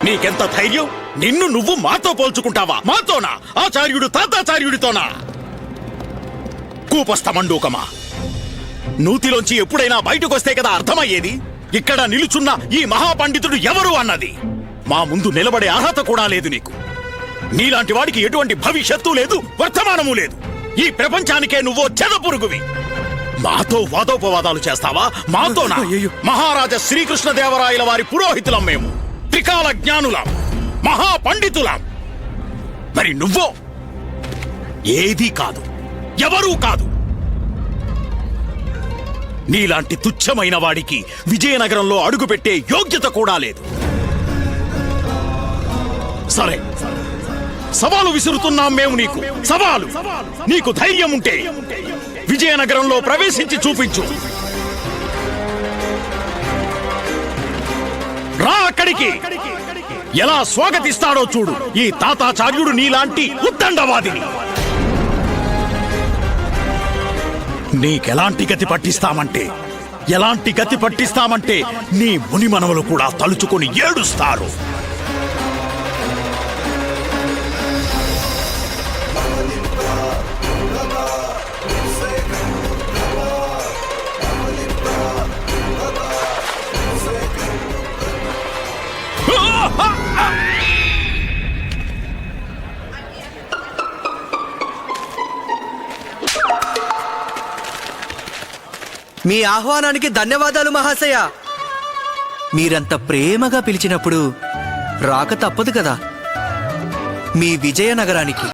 నీకెంత ధైర్యం? నిన్ను నువ్వు మాతో పోల్చుకుంటావా? మాతోనా? ఆచార్యుడు తాతాచార్యుడితోనా? కూపస్థమండూకమా, నూతిలోంచి ఎప్పుడైనా బయటకొస్తే కదా అర్థమయ్యేది. ఇక్కడ నిలుచున్న ఈ మహాపండితుడు ఎవరు అన్నది. మా ముందు నిలబడే అర్హత కూడా లేదు నీకు. నీలాంటి వాడికి ఎటువంటి భవిష్యత్తు లేదు, వర్తమానము లేదు. ఈ ప్రపంచానికే నువ్వో చెదపురుగువి. మాతో వాదోపవాదాలు చేస్తావా? మాతోనా? మహారాజా శ్రీకృష్ణదేవరాయల వారి పురోహితులం మేము, త్రికాల జ్ఞానులం, మహాపండితులం. మరి నువ్వో ఏదీ కాదు, ఎవరూ కాదు. నీలాంటి తుచ్చమైన వాడికి విజయనగరంలో అడుగుపెట్టే యోగ్యత కూడా లేదు. సరే, సవాలు విసురుతున్నాం మేము నీకు. సవాలు. నీకు ధైర్యం ఉంటే విజయనగరంలో ప్రవేశించి చూపించు. రా అక్కడికి. ఎలా స్వాగతిస్తాడో చూడు ఈ తాతాచార్యుడు నీలాంటి ఉద్దండవాదిని. నీకెలాంటి గతి పట్టిస్తామంటే, ఎలాంటి గతి పట్టిస్తామంటే నీ మునిమనవలు కూడా తలుచుకొని ఏడుస్తారు. మీ ఆహ్వానానికి ధన్యవాదాలు మహాశయ. మీరంత ప్రేమగా పిలిచినప్పుడు రాక తప్పదు కదా మీ విజయనగరానికి.